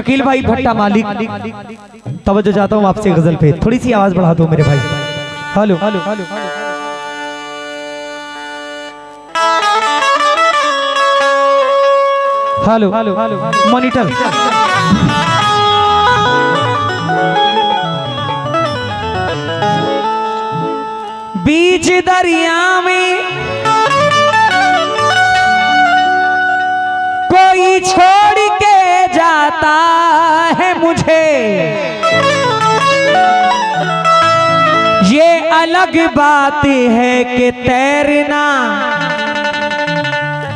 शकील भाई भट्टा मालिक, तवज्जो चाहता हूँ आपसे गजल पे, थोड़ी सी आवाज बढ़ा दो मेरे भाई। Hello hello hello hello monitor. बीच दरिया में कोई छोड़ के जाता है मुझे, ये अलग बात है कि तैरना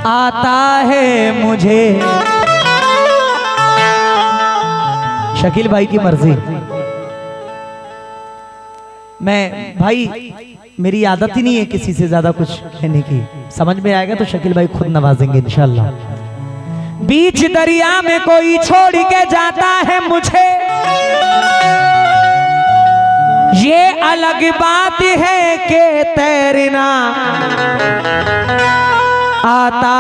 आता है मुझे। शकील भाई की मर्जी। मैं भाई मेरी आदत ही नहीं है किसी से ज्यादा कुछ कहने की, समझ में आएगा तो शकील भाई खुद नवाजेंगे इंशाल्लाह। बीच दरिया में कोई छोड़ के जाता है मुझे, ये अलग बात है कि तैरना आता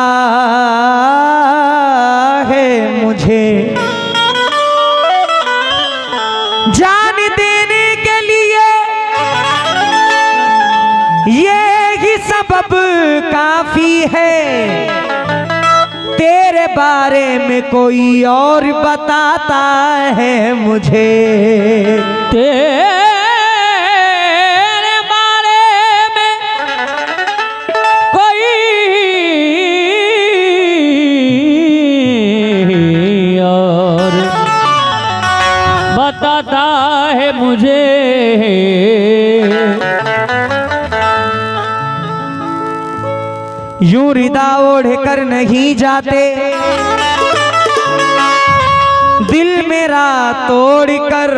है मुझे। जान देने के लिए ये ही सबब काफी है, तेरे बारे में कोई और बताता है मुझे। तेरे बारे में कोई और बताता है मुझे। यूं रिदा ओढ़ कर नहीं जाते, दिल मेरा तोड़ कर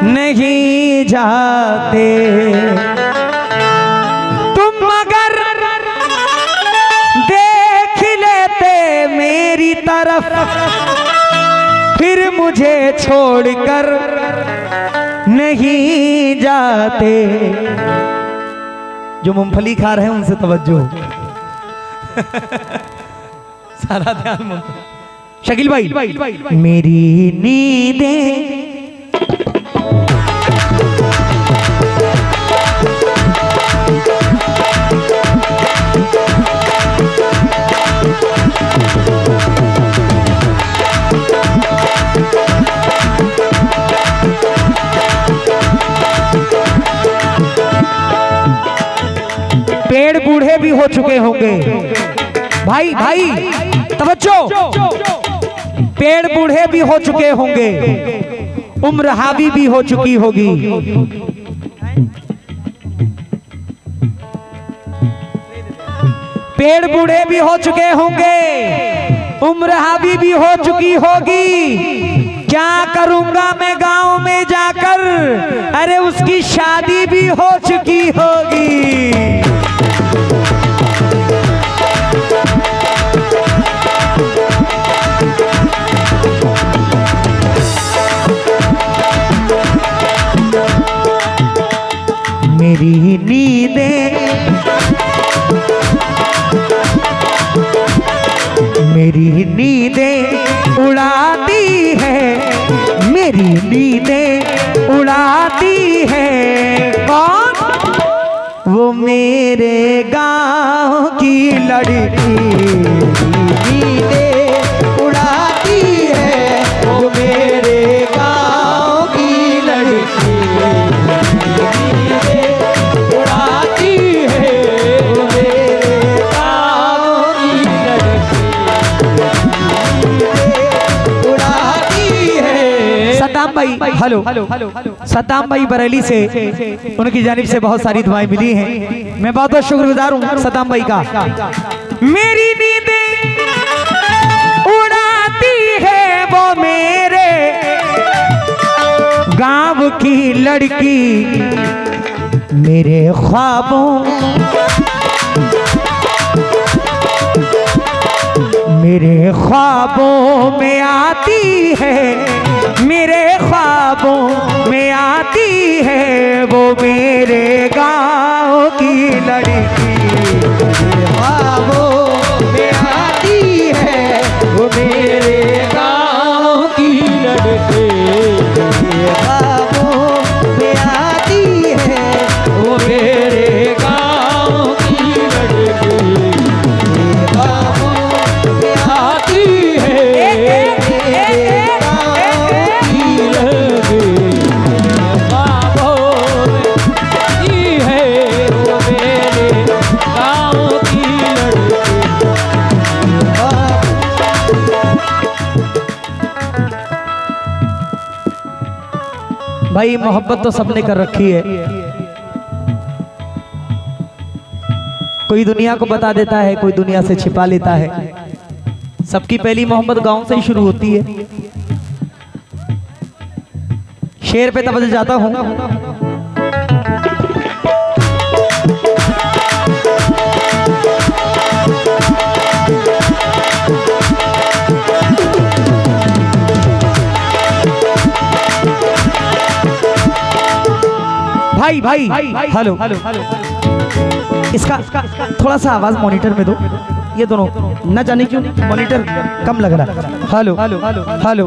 नहीं जाते। तुम मगर देख लेते मेरी तरफ, फिर मुझे छोड़कर नहीं जाते। जो मूंगफली खा रहे हैं उनसे तवज्जो। सारा ध्यान मूंगफली। शकील भाई मेरी नींदें पेड़ बूढ़े भी हो चुके होंगे। भाई तवज्जो, पेड़ बूढ़े भी हो चुके होंगे, उम्र हावी भी हो चुकी होगी। पेड़ बूढ़े भी हो चुके होंगे, उम्र हावी भी हो चुकी होगी। क्या करूंगा मैं गांव में जाकर, अरे उसकी शादी भी हो चुकी होगी। मेरी नींदें मेरी नींदें उड़ाती है, मेरी नींदें उड़ाती है। कौन? वो मेरे गांव की लड़की नींदें उड़ाती है, वो मेरे गांव की लड़की भाई। हेलो सद्दाम भाई बरेली से, उनकी जानिब से बहुत सारी दुआएं मिली हैं। मैं बहुत बहुत शुक्रगुजार हूँ सद्दाम भाई का। मेरी नींदें उड़ाती है वो मेरे गांव की लड़की, मेरे ख्वाबों में आती है, मेरे ख्वाबों में आती है वो मेरे गांव की लड़की। ख्वाबों में आती है वो मेरे गांव भाई मोहब्बत तो सबने कर रखी है, कोई दुनिया को बता देता है, कोई दुनिया से छिपा लेता है। सबकी पहली मोहब्बत गांव से ही शुरू होती है। शेर पे तवज्जो जाता हूं। भाई भाई हेलो, इसका थोड़ा सा आवाज मॉनिटर में दो। ये दोनों न जाने क्यों मॉनिटर कम लग रहा। हेलो हेलो,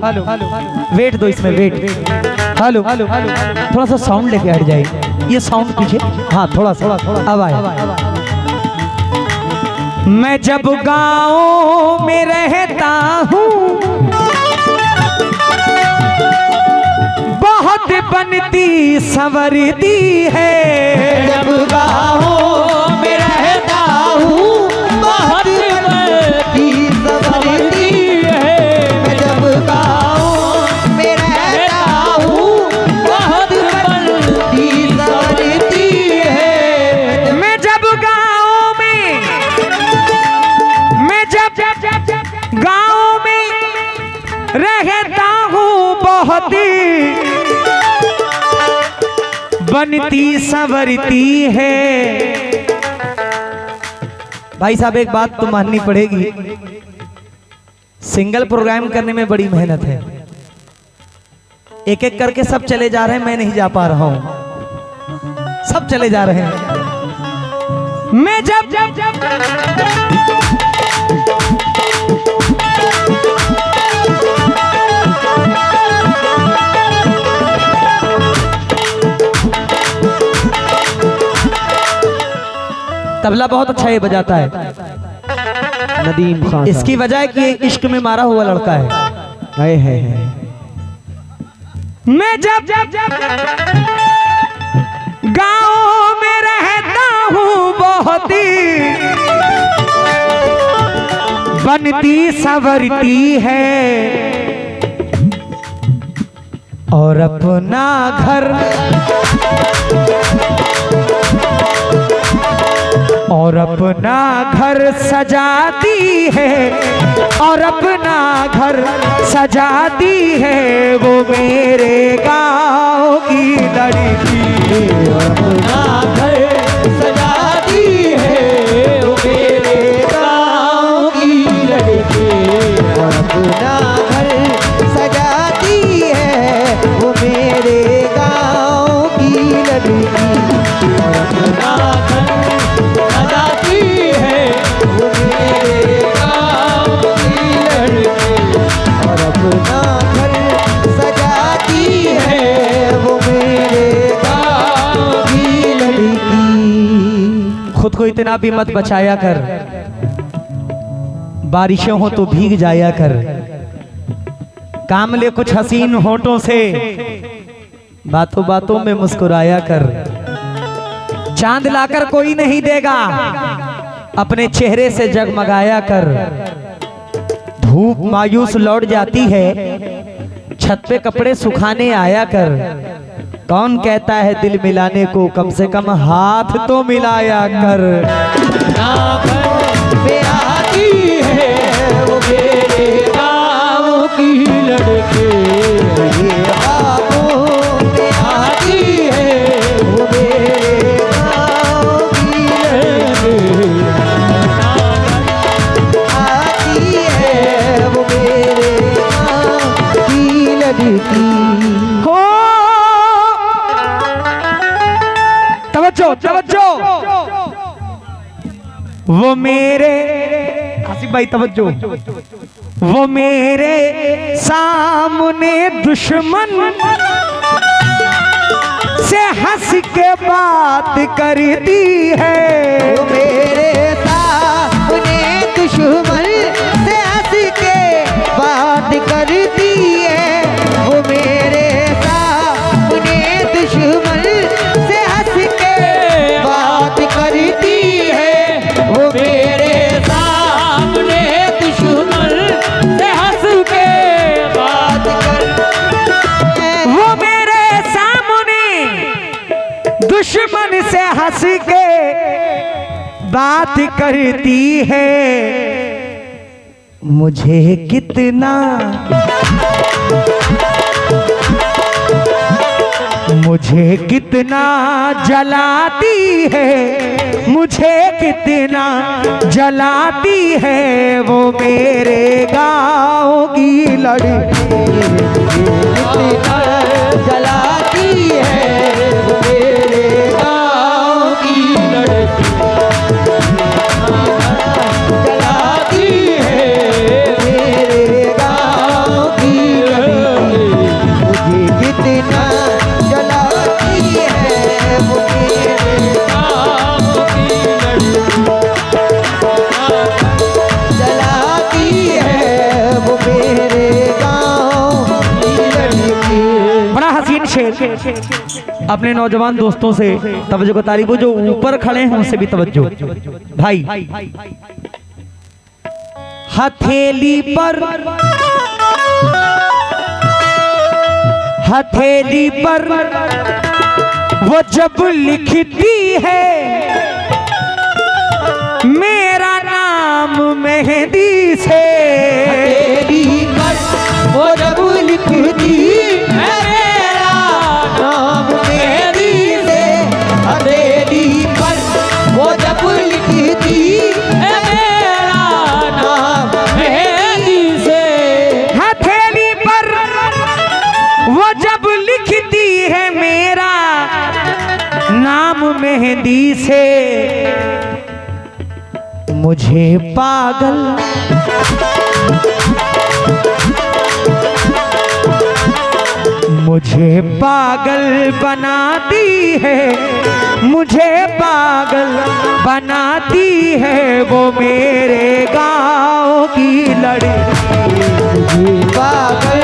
वेट दो इसमें, वेट। हेलो, थोड़ा सा साउंड लेके हट जाए, ये साउंड पीछे। हाँ थोड़ा सा अब आया। मैं जब गाँव में रहता हूँ बहुत बनती संवरती है। जब गाँव में रहता हूँ बहुत बनती संवरती है। मैं जब गाँव में रहता हूँ बहुत बनती संवरती है। मैं जब गाँव में रहता हूँ बहुत बनती संवरती है। भाई साहब एक बात तो माननी पड़ेगी, सिंगल प्रोग्राम करने में बड़ी मेहनत है। एक एक करके सब चले जा रहे हैं, मैं नहीं जा पा रहा हूं, सब चले जा रहे हैं। मैं जब तबला बहुत अच्छा ये बजाता है, नदीम खान। इसकी वजह है कि ये इश्क में मारा हुआ लड़का है। है। मैं जब गाँव में रहता हूँ बहुत बनती संवरती है। और अपना घर सजाती है, और अपना घर सजाती है वो मेरे गाँव की लड़की। अपना घर सजाती है वो मेरे गाँव की लड़की। अपना घर सजाती है वो मेरे गाँव की लड़की। अपना घर सजाती है वो मेरे गाँव की लड़की। और अपना घर सजाती है वो मेरे गाँव की लड़की। खुद को इतना भी मत बचाया कर, बारिशें हो तो भीग जाया कर। काम ले कुछ हसीन होठों से, बातों बातों में मुस्कुराया कर। चांद लाकर कोई नहीं देगा, अपने चेहरे से जगमगाया कर। धूप मायूस लौट जाती है, छत पे कपड़े सुखाने आया कर। कौन कहता है दिल मिलाने को, कम से कम हाथ तो मिलाया कर। पे आती है वो मेरे गाँव की लड़की। ये बातों पे आती है वो मेरे गाँव की लड़की। आती है वो मेरे गाँव की लड़की। हो तवज्जो तवज्जो, वो मेरे आसिफ भाई तवज्जो, वो मेरे सामने दुश्मन से हंस के बात करती है। वो मेरे सामने दुश्मन से हंस के बात करती है। वो मेरे सामने दुश्मन से हंस के बात करती है। वो मेरे सामने दुश्मन से हंस के बात करती है। वो मेरे सामने दुश्मन से हंस के बात करती है, मुझे कितना जलाती है, मुझे कितना जलाती है वो मेरे गाँव की लड़की। कितना जलाती है वो मेरे गाँव की लड़की, जलाती है मेरे गाँव की लड़की, मुझे कितना जलाती है वो मेरे गाँव की लड़की, जलाती है वो मेरे गाँव की लड़की। बड़ा हसीन शेर। अपने नौजवान दोस्तों से तवज्जो का तालिबो, जो ऊपर खड़े हैं उनसे भी तवज्जो। भाई हथेली पर वो जब लिखती है मेरा नाम मेहंदी से, हथेली पर वो जब लिखती है मेरा नाम मेहंदी से, हथेली पर वो जब लिखती है मेरा नाम मेहंदी से, हथेली पर वो जब लिखती है मेरा नाम मेहंदी से, मुझे पागल बनाती है, मुझे पागल बनाती है वो मेरे गाँव की लड़की। पागल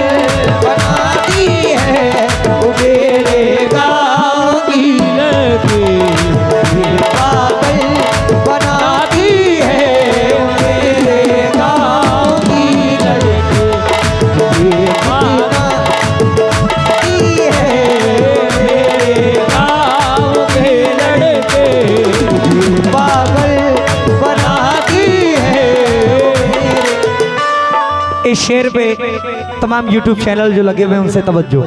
बनाती है वो मेरे गाँव की लड़की, पागल बनाती है वो मेरे गाँव की लड़की, बनाती है मेरे गाँव के लड़के, पागल बनाती है मेरे। इस शेर पे तमाम YouTube चैनल जो लगे हुए हैं उनसे तवज्जो।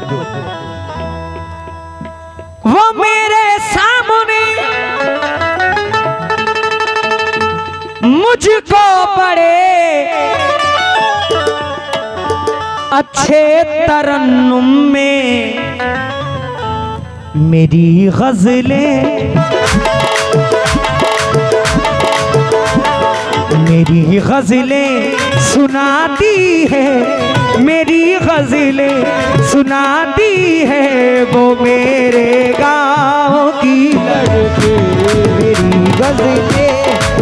वो मेरे सामने मुझको बड़े अच्छे तरन्नुम में मेरी गजलें सुनाती है, मेरी गजलें सुनाती है वो मेरे गाँव की लड़की, मेरी गज़लें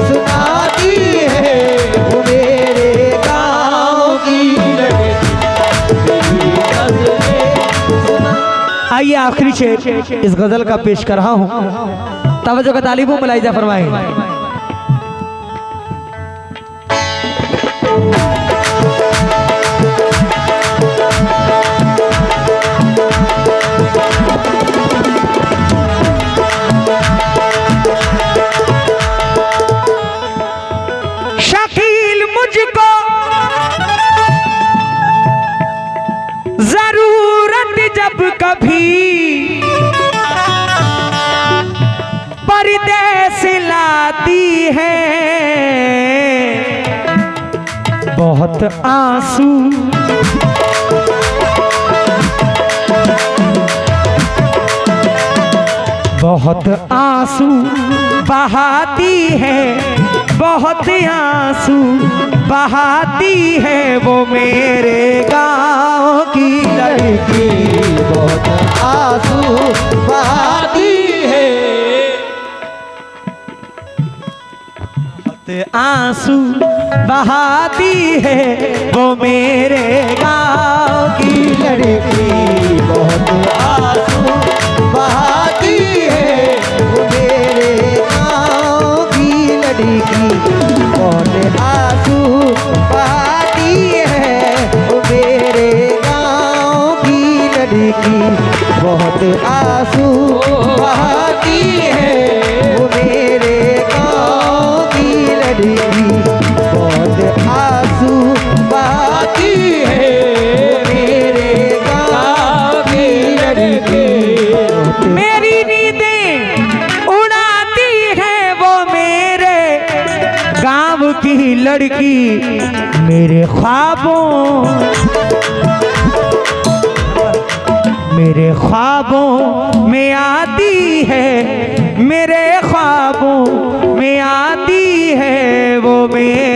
सुनाती है वो मेरे गाँव की लड़की, मेरी गज़लें सुनाती। आइए आखिरी शेर इस गजल का पेश कर रहा हूँ, तवज्जो का तालिबो मुलाहिजा फरमाएं। शकील मुझको जरूरत जब कभी परदेस लाती है, बहुत आंसू बहाती है, बहुत आंसू बहाती है वो मेरे गाँव की लड़की, बहुत आंसू बहाती है, बहुत आंसू बहाती है वो मेरे गाँव की लड़की, बहुत आंसू बहाती है वो मेरे गाँव की लड़की, बहुत आंसू बहाती है वो मेरे गाँव की लड़की, बहुत आंसू बहाती लड़की मेरे ख्वाबों में आती है, मेरे ख्वाबों में आती है वो मेरे